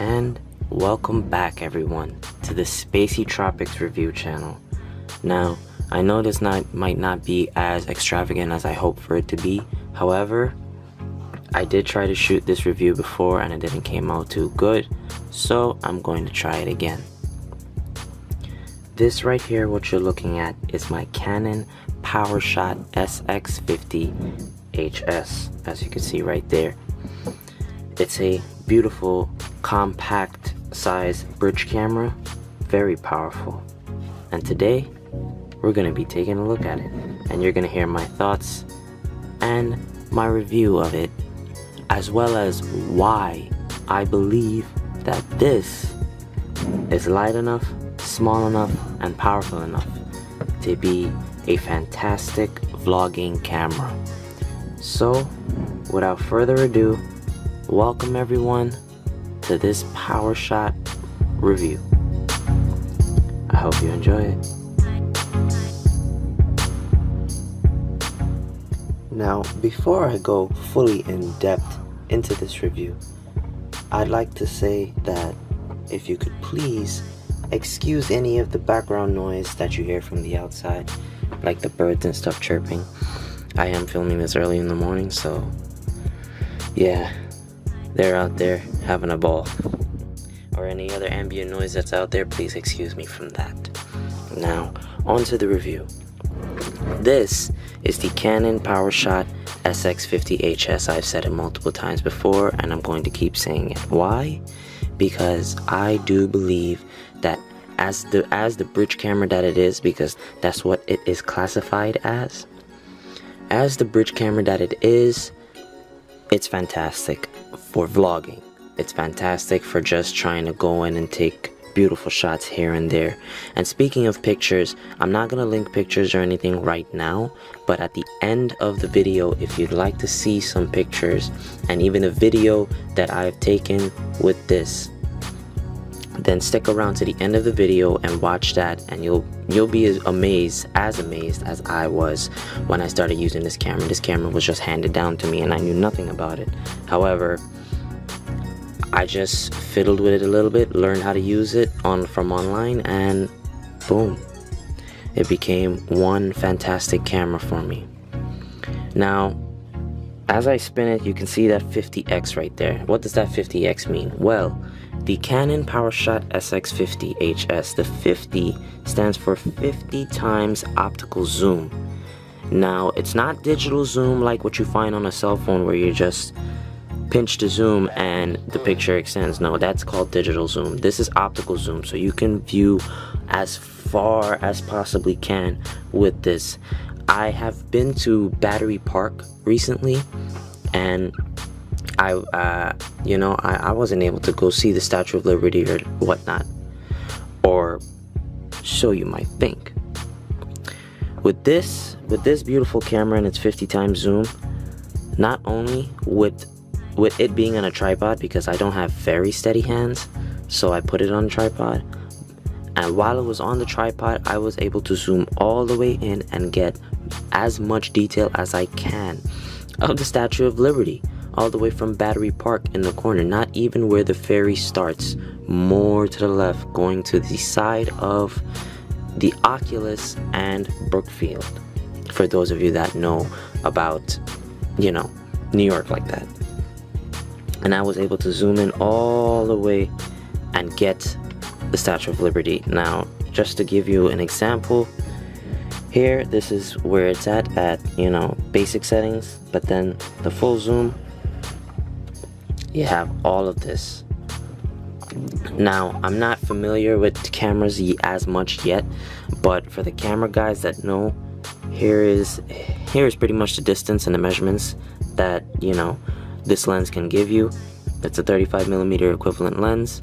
And welcome back everyone to the Spacey Tropics review channel. Now, I know this might not be as extravagant as I hope for it to be. However, I did try to shoot this review before and it didn't came out too good, so I'm going to try it again. This right here, what you're looking at, is my Canon Powershot SX50 HS, as you can see right there. It's a beautiful compact size bridge camera, very powerful, and today we're going to be taking a look at it and you're going to hear my thoughts and my review of it, as well as why I believe that this is light enough, small enough, and powerful enough to be a fantastic vlogging camera. So without further ado, welcome everyone to this Powershot review. I hope you enjoy it. Now, before I go fully in depth into this review, I'd like to say that if you could please excuse any of the background noise that you hear from the outside, like the birds and stuff chirping. I am filming this early in the morning, so yeah, they're out there having a ball. Or any other ambient noise that's out there, please excuse me from that. Now, on to the review. This is the Canon Powershot SX50 HS. I've said it multiple times before and I'm going to keep saying it. Why? Because I do believe that as the bridge camera that it is, because that's what it is classified as the bridge camera that it is, it's fantastic for vlogging. It's fantastic for just trying to go in and take beautiful shots here and there. And speaking of pictures, I'm not gonna link pictures or anything right now, but at the end of the video, if you'd like to see some pictures and even a video that I've taken with this, then stick around to the end of the video and watch that, and you'll be as amazed as I was when I started using this camera. This camera was just handed down to me and I knew nothing about it. However, I just fiddled with it a little bit, learned how to use it from online, and boom, it became one fantastic camera for me. Now, as I spin it, you can see that 50x right there. What does that 50x mean? Well, the Canon Powershot SX50 HS, the 50 stands for 50 times optical zoom. Now, it's not digital zoom like what you find on a cell phone where you just pinch the zoom and the picture extends. No, that's called digital zoom. This is optical zoom, so you can view as far as possibly can with this. I have been to Battery Park recently, and I wasn't able to go see the Statue of Liberty or whatnot, or so you might think. With this beautiful camera and its 50 times zoom, not only with it being on a tripod, because I don't have very steady hands, so I put it on a tripod, and while it was on the tripod, I was able to zoom all the way in and get as much detail as I can of the Statue of Liberty, all the way from Battery Park in the corner, not even where the ferry starts, more to the left, going to the side of the Oculus and Brookfield, for those of you that know about, New York like that. And I was able to zoom in all the way and get the Statue of Liberty. Now, just to give you an example, here, this is where it's at basic settings, but then the full zoom, you have all of this. Now, I'm not familiar with cameras as much yet, but for the camera guys that know, here is pretty much the distance and the measurements that this lens can give you. It's a 35mm equivalent lens.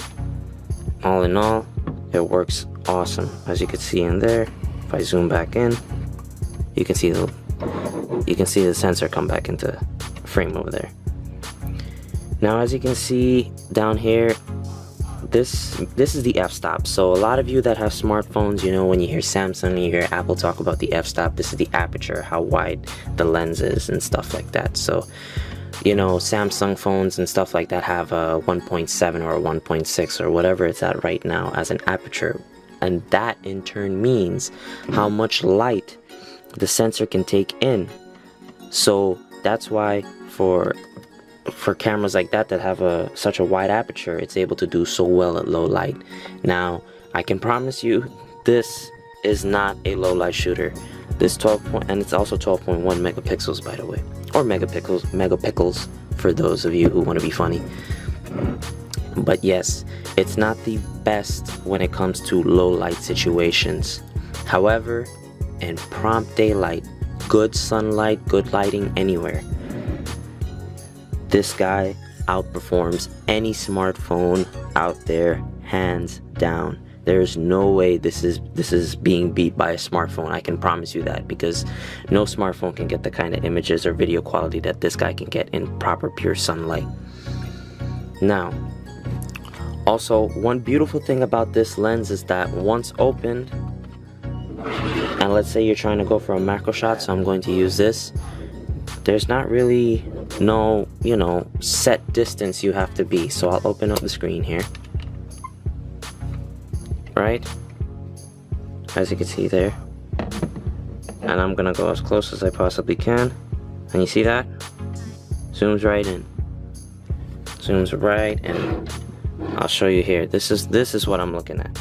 All in all, it works awesome. As you can see in there, if I zoom back in, you can see the sensor come back into frame over there. Now, as you can see down here, this is the f-stop. So a lot of you that have smartphones, when you hear Samsung, you hear Apple talk about the f-stop, this is the aperture, how wide the lens is and stuff like that. So you know, Samsung phones and stuff like that have a 1.7 or a 1.6 or whatever it's at right now as an aperture, and that in turn means how much light the sensor can take in. So that's why for cameras like that have such a wide aperture, it's able to do so well at low light. Now I can promise you this is not a low light shooter. This and it's also 12.1 megapixels, by the way, or megapixels for those of you who want to be funny. But yes, it's not the best when it comes to low light situations. However, in prompt daylight, good sunlight, good lighting anywhere, this guy outperforms any smartphone out there, hands down. There's no way this is being beat by a smartphone. I can promise you that, because no smartphone can get the kind of images or video quality that this guy can get in proper pure sunlight. Now, also, one beautiful thing about this lens is that once opened, and let's say you're trying to go for a macro shot, so I'm going to use this, there's not really no, you know, set distance you have to be. So I'll open up the screen here. Right, as you can see there, and I'm gonna go as close as I possibly can, and you see that zooms right in, zooms right in. I'll show you here. This is what I'm looking at.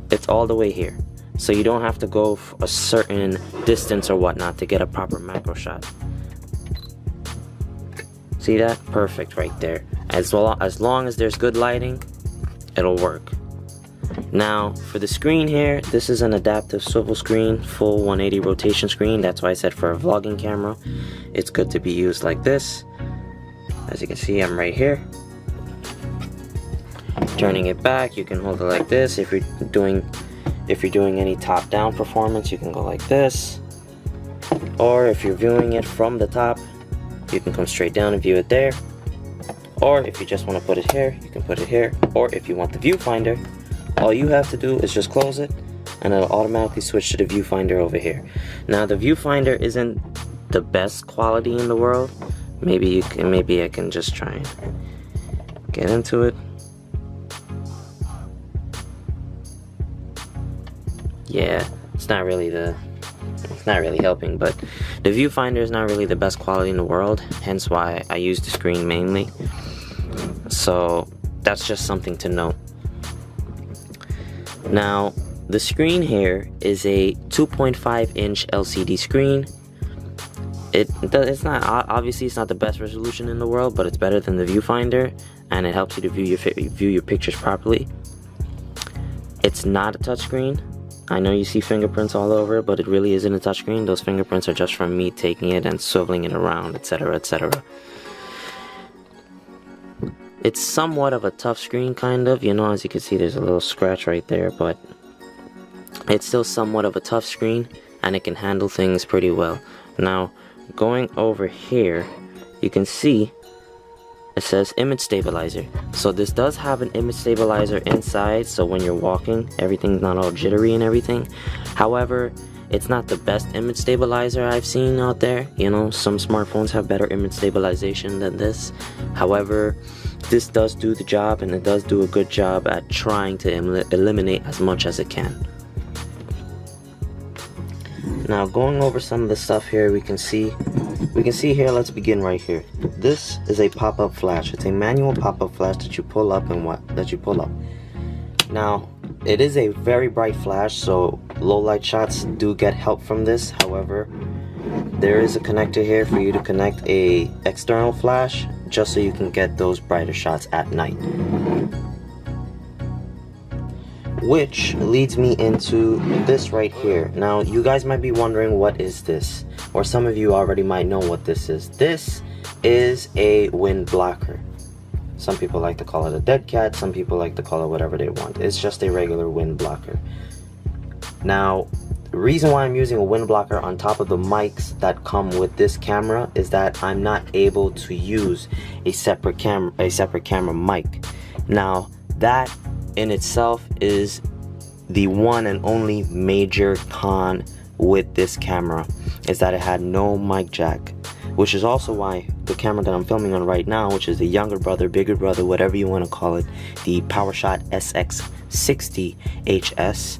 It's all the way here, so you don't have to go a certain distance or whatnot to get a proper macro shot. See that? Perfect right there. As long as there's good lighting, it'll work. Now for the screen here, this is an adaptive swivel screen, full 180 rotation screen. That's why I said for a vlogging camera, it's good to be used like this. As you can see, I'm right here. Turning it back, you can hold it like this. If you're doing any top-down performance, you can go like this. Or if you're viewing it from the top, you can come straight down and view it there. Or if you just want to put it here, you can put it here. Or if you want the viewfinder, all you have to do is just close it, and it'll automatically switch to the viewfinder over here. Now the viewfinder isn't the best quality in the world. Maybe I can just try and get into it. Yeah, it's not really helping, but the viewfinder is not really the best quality in the world, hence why I use the screen mainly. So that's just something to note. Now, the screen here is a 2.5-inch LCD screen. It's not, obviously it's not the best resolution in the world, but it's better than the viewfinder, and it helps you to view your pictures properly. It's not a touchscreen. I know you see fingerprints all over, but it really isn't a touchscreen. Those fingerprints are just from me taking it and swiveling it around, etc., etc. It's somewhat of a tough screen, kind of, you know, as you can see there's a little scratch right there, but it's still somewhat of a tough screen, and it can handle things pretty well. Now, going over here, you can see it says image stabilizer. So this does have an image stabilizer inside, so when you're walking, everything's not all jittery and everything. However, it's not the best image stabilizer I've seen out there. You know, some smartphones have better image stabilization than this. However, this does do the job, and it does do a good job at trying to eliminate as much as it can. Now, going over some of the stuff here, we can see here, let's begin right here. This is a pop-up flash. It's a manual pop-up flash that you pull up Now, it is a very bright flash, so low light shots do get help from this. However, there is a connector here for you to connect a external flash, just so you can get those brighter shots at night. Which leads me into this right here. Now, you guys might be wondering, what is this? Or some of you already might know what this is. This is a wind blocker. Some people like to call it a dead cat, some people like to call it whatever they want. It's just a regular wind blocker. Now, the reason why I'm using a wind blocker on top of the mics that come with this camera is that I'm not able to use a separate camera mic. Now, that in itself is the one and only major con with this camera, is that it had no mic jack. which is also why the camera that I'm filming on right now, which is the younger brother, bigger brother, whatever you want to call it, the Powershot SX60 HS.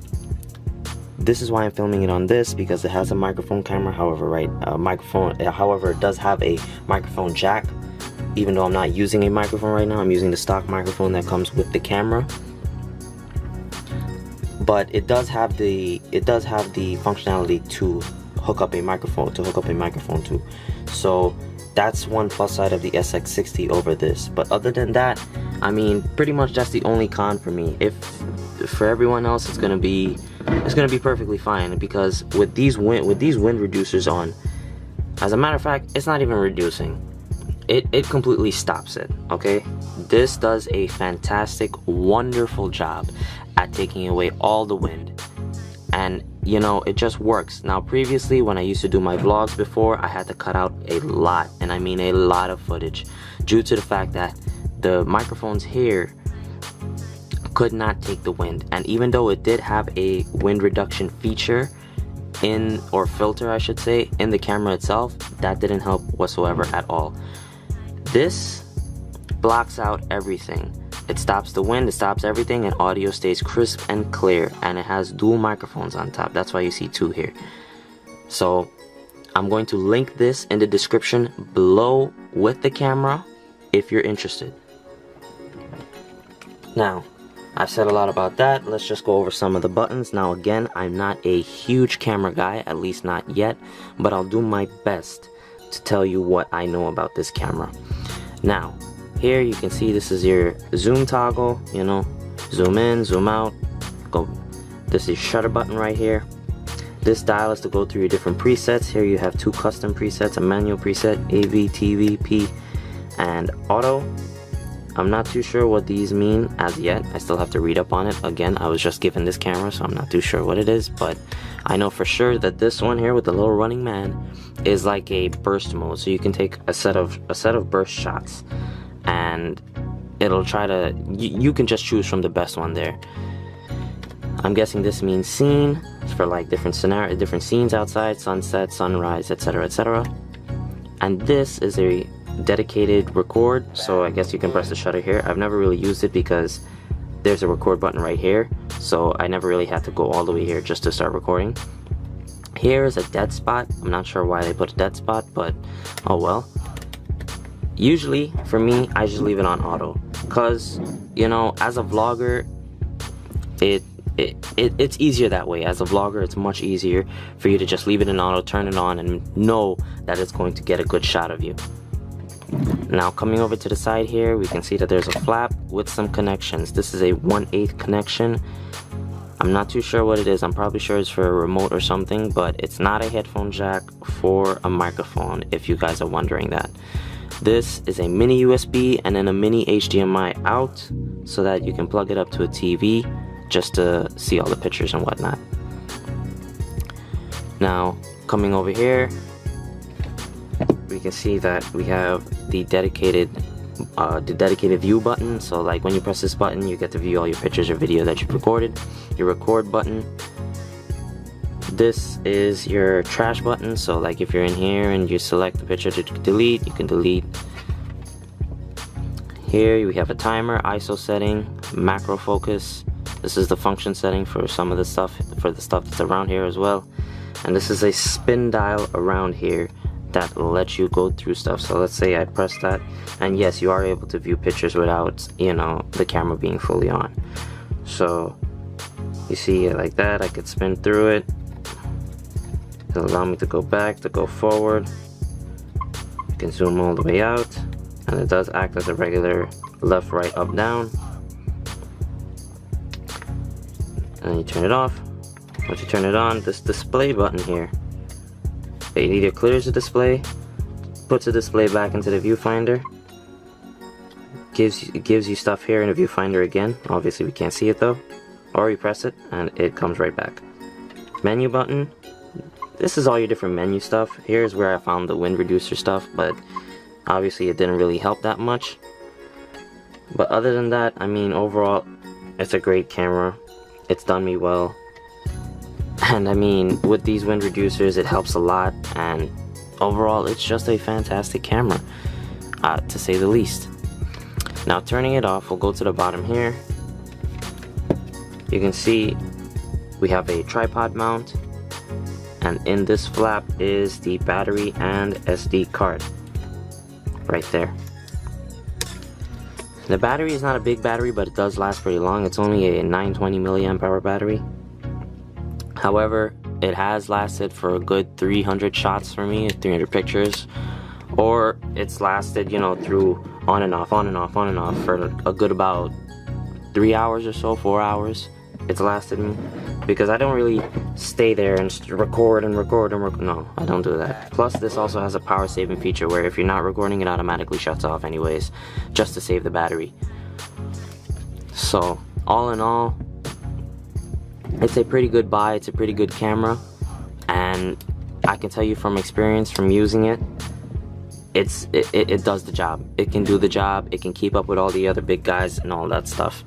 This is why I'm filming it on this, because it has a microphone camera. However, it does have a microphone jack. Even though I'm not using a microphone right now, I'm using the stock microphone that comes with the camera. But it does have the functionality to hook up a microphone to. So that's one plus side of the SX60 over this. But other than that, I mean, pretty much that's the only con for me. If for everyone else, it's gonna be perfectly fine, because with these wind reducers on, as a matter of fact, it's not even reducing. It completely stops it. Okay, this does a fantastic, wonderful job at taking away all the wind, and you know, it just works. Now previously, when I used to do my vlogs before, I had to cut out a lot, and I mean a lot of footage, due to the fact that the microphones here could not take the wind. And even though it did have a wind reduction feature or filter I should say, in the camera itself, that didn't help whatsoever at all. This blocks out everything. It stops the wind, it stops everything, and audio stays crisp and clear. And it has dual microphones on top. That's why you see two here. So I'm going to link this in the description below with the camera if you're interested. Now, I've said a lot about that. Let's just go over some of the buttons. Now again, I'm not a huge camera guy, at least not yet, but I'll do my best to tell you what I know about this camera. Now, here you can see this is your zoom toggle, you know, zoom in, zoom out, go. This is shutter button right here. This dial is to go through your different presets. Here you have two custom presets, a manual preset, AV, TV, P, and auto. I'm not too sure what these mean as yet. I still have to read up on it. Again, I was just given this camera, so I'm not too sure what it is, but I know for sure that this one here with the little running man is like a burst mode. So you can take a set of burst shots, and it'll try to, you can just choose from the best one there. I'm guessing this means scene for like different scenes outside, sunset, sunrise, etc., etc. And this is a dedicated record, so I guess you can press the shutter here. I've never really used it because there's a record button right here, so I never really had to go all the way here just to start recording. Here is a dead spot. I'm not sure why they put a dead spot, but oh well. Usually for me, I just leave it on auto, because you know, as a vlogger, it's easier that way. As a vlogger, it's much easier for you to just leave it in auto, turn it on, and know that it's going to get a good shot of you. Now coming over to the side here, we can see that there's a flap with some connections. This is a 1/8 connection. I'm not too sure what it is. I'm probably sure it's for a remote or something, but it's not a headphone jack for a microphone, if you guys are wondering that. This is a mini USB and then a mini HDMI out, so that you can plug it up to a TV just to see all the pictures and whatnot. Now coming over here, we can see that we have the dedicated view button. So like when you press this button, you get to view all your pictures or video that you've recorded. Your record button. This is your trash button, so like if you're in here and you select the picture to delete, you can delete. Here we have a timer, ISO setting, macro focus. This is the function setting for some of the stuff, for the stuff that's around here as well. And this is a spin dial around here that lets you go through stuff. So let's say I press that, and yes, you are able to view pictures without, you know, the camera being fully on. So you see it like that. I could spin through it. It'll allow me to go back, to go forward. You can zoom all the way out, and it does act as a regular left, right, up, down. And you turn it off. Once you turn it on, this display button here, it either clears the display, puts the display back into the viewfinder, gives you stuff here in the viewfinder again. Obviously we can't see it though. Or you press it and it comes right back. Menu button. This is all your different menu stuff. Here's where I found the wind reducer stuff, but obviously it didn't really help that much. But other than that, I mean, overall, it's a great camera. It's done me well. And I mean, with these wind reducers, it helps a lot. And overall, it's just a fantastic camera, to say the least. Now turning it off, we'll go to the bottom here. You can see we have a tripod mount, and in this flap is the battery and SD card right there. The battery is not a big battery, but it does last pretty long. It's only a 920 milliamp hour battery. However, it has lasted for a good 300 shots for me, 300 pictures, or it's lasted, you know, through on and off for a good about 3 hours or so, 4 hours. It's lasted me, because I don't really stay there and record. No, I don't do that. Plus, this also has a power saving feature where if you're not recording, it automatically shuts off anyways, just to save the battery. So, all in all, it's a pretty good buy. It's a pretty good camera, and I can tell you from experience, from using it, it does the job. It can do the job. It can keep up with all the other big guys and all that stuff.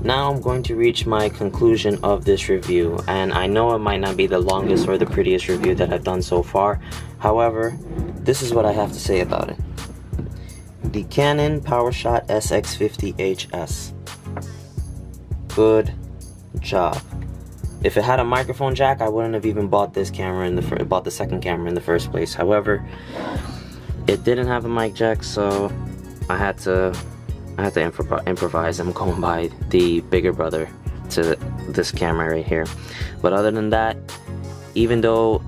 Now I'm going to reach my conclusion of this review, and I know it might not be the longest or the prettiest review that I've done so far. However, this is what I have to say about it. The Canon Powershot SX50HS. Good job. If it had a microphone jack, I wouldn't have even bought this camera bought the second camera in the first place. However, it didn't have a mic jack, so I had to improvise. I'm going by the bigger brother to this camera right here. But other than that, even though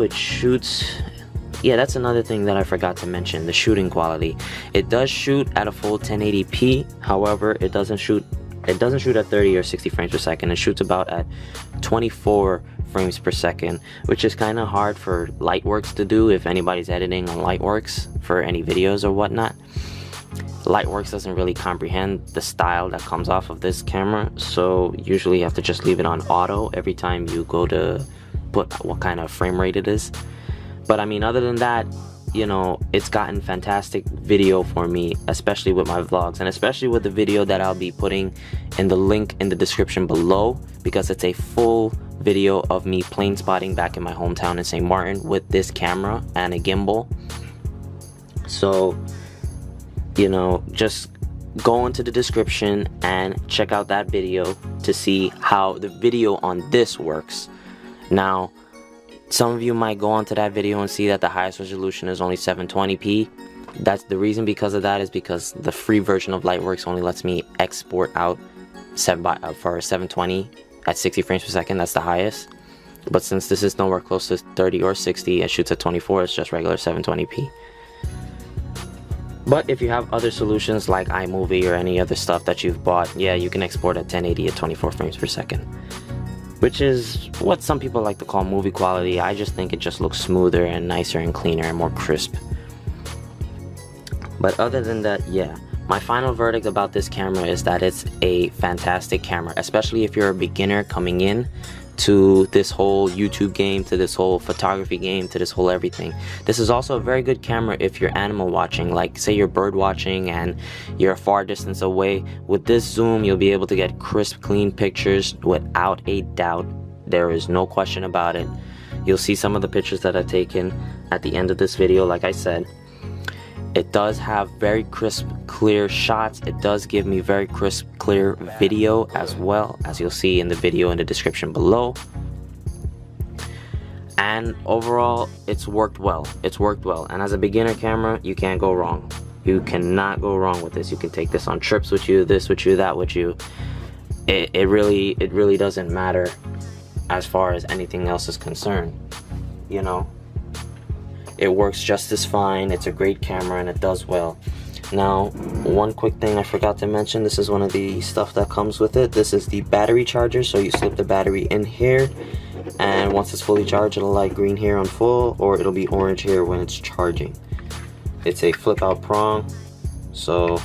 it shoots, yeah, that's another thing that I forgot to mention, the shooting quality. It does shoot at a full 1080p. However, it doesn't shoot at 30 or 60 frames per second. It shoots about at 24 frames per second, which is kind of hard for Lightworks to do if anybody's editing on Lightworks for any videos or whatnot. Lightworks doesn't really comprehend the style that comes off of this camera, so usually you have to just leave it on auto every time you go to put what kind of frame rate it is. But I mean, other than that, you know, it's gotten fantastic video for me, especially with my vlogs, and especially with the video that I'll be putting in the link in the description below, because it's a full video of me plane spotting back in my hometown in St. Martin with this camera and a gimbal. So, you know, just go into the description and check out that video to see how the video on this works. Now, some of you might go onto that video and see that the highest resolution is only 720p. That's the reason because of that is because the free version of Lightworks only lets me export out for 720 at 60 frames per second. That's the highest. But since this is nowhere close to 30 or 60, it shoots at 24. It's just regular 720p. But if you have other solutions like iMovie or any other stuff that you've bought, yeah, you can export at 1080 at 24 frames per second. Which is what some people like to call movie quality. I just think it just looks smoother and nicer and cleaner and more crisp. But other than that, yeah, my final verdict about this camera is that it's a fantastic camera, especially if you're a beginner coming in to this whole YouTube game, to this whole photography game, to this whole everything. This is also a very good camera if you're animal watching, like say you're bird watching and you're a far distance away. With this zoom, you'll be able to get crisp, clean pictures without a doubt. There is no question about it. You'll see some of the pictures that I've taken at the end of this video. Like I said, it does have very crisp, clear shots. It does give me very crisp, clear video as well, as you'll see in the video in the description below. And overall, it's worked well. It's worked well. And as a beginner camera, you can't go wrong. You cannot go wrong with this. You can take this on trips with you, this with you, that with you. It really doesn't matter as far as anything else is concerned, you know. It works just as fine. It's a great camera and it does well. Now, one quick thing I forgot to mention, this is one of the stuff that comes with it. This is the battery charger, so you slip the battery in here, and once it's fully charged, it'll light green here on full, or it'll be orange here when it's charging. It's a flip out prong, so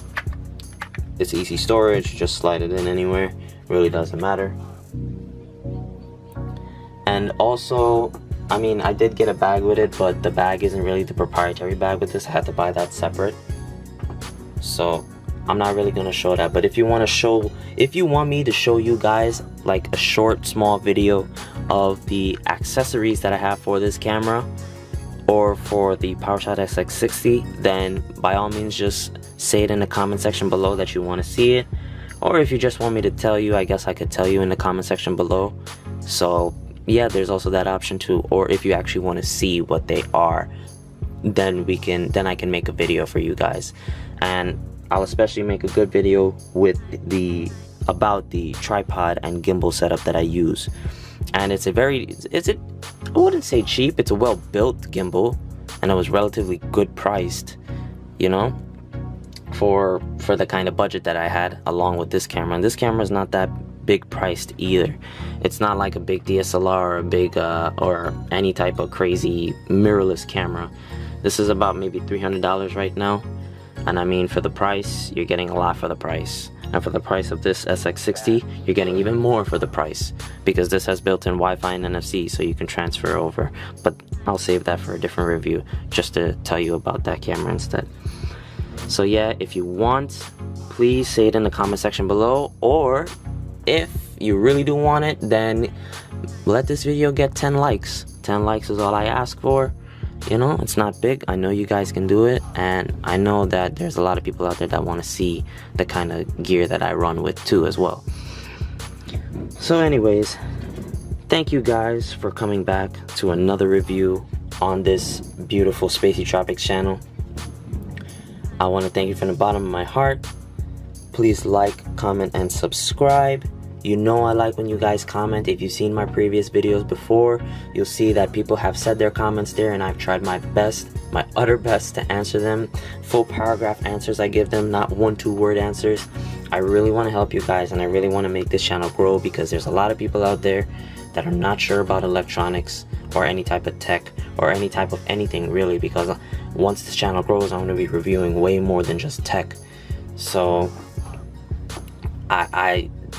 it's easy storage. Just slide it in anywhere, really doesn't matter. And also, I mean, I did get a bag with it, but the bag isn't really the proprietary bag with this. I had to buy that separate, so I'm not really gonna show that. But if you want me to show you guys like a short, small video of the accessories that I have for this camera or for the Powershot SX60, then by all means just say it in the comment section below that you want to see it. Or if you just want me to tell you, I guess I could tell you in the comment section below. So yeah, there's also that option too. Or if you actually want to see what they are, then I can make a video for you guys. And I'll especially make a good video with about the tripod and gimbal setup that I use. And it's a I wouldn't say cheap, it's a well-built gimbal, and it was relatively good priced, you know, for the kind of budget that I had along with this camera. And this camera is not that big priced either. It's not like a big DSLR or a big or any type of crazy mirrorless camera. This is about maybe $300 right now, and I mean, for the price, you're getting a lot for the price. And for the price of this SX60, you're getting even more for the price, because this has built-in Wi-Fi and NFC, so you can transfer over. But I'll save that for a different review, just to tell you about that camera instead. So yeah, if you want, please say it in the comment section below, or if you really do want it, then let this video get 10 likes. 10 likes is all I ask for. You know, it's not big. I know you guys can do it, and I know that there's a lot of people out there that want to see the kind of gear that I run with too as well. So anyways, thank you guys for coming back to another review on this beautiful Spacey Tropics channel. I want to thank you from the bottom of my heart. Please like, comment, and subscribe. You know I like when you guys comment. If you've seen my previous videos before, you'll see that people have said their comments there, and I've tried my best, my utter best, to answer them. Full paragraph answers I give them, not 1-2 word answers. I really want to help you guys, and I really want to make this channel grow, because there's a lot of people out there that are not sure about electronics or any type of tech or any type of anything really, because once this channel grows, I'm going to be reviewing way more than just tech. So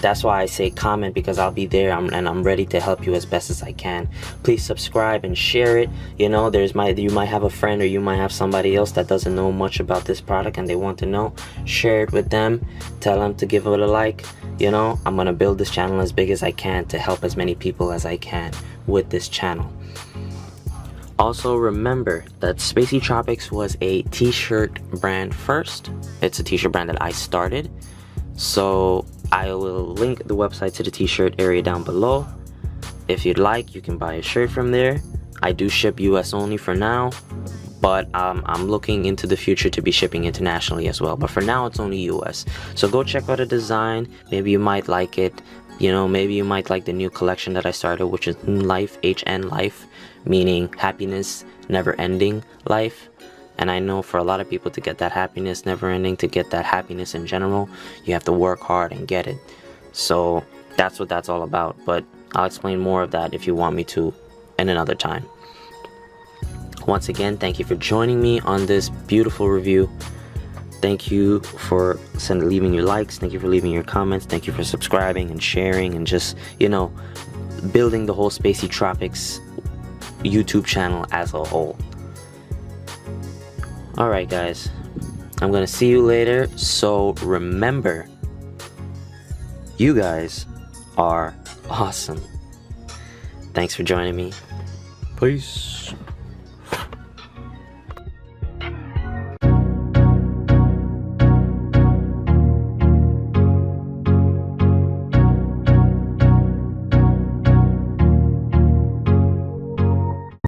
that's why I say comment, because I'll be there, and I'm ready to help you as best as I can. Please subscribe and share it. You know, you might have a friend, or you might have somebody else that doesn't know much about this product and they want to know. Share it with them. Tell them to give it a like. You know, I'm gonna build this channel as big as I can to help as many people as I can with this channel. Also remember that Spacey Tropics was a t-shirt brand first. It's a t-shirt brand that I started. So I will link the website to the t-shirt area down below. If you'd like, you can buy a shirt from there. I do ship US only for now, but I'm looking into the future to be shipping internationally as well. But for now, it's only US. So go check out the design. Maybe you might like it. You know, maybe you might like the new collection that I started, which is Life, HN Life, meaning happiness, never ending life. And I know for a lot of people, to get that happiness never ending, to get that happiness in general, you have to work hard and get it. So that's what that's all about. But I'll explain more of that if you want me to in another time. Once again, thank you for joining me on this beautiful review. Thank you for leaving your likes. Thank you for leaving your comments. Thank you for subscribing and sharing, and just, you know, building the whole Spacey Tropics YouTube channel as a whole. Alright guys, I'm gonna see you later. So remember, you guys are awesome. Thanks for joining me. Peace.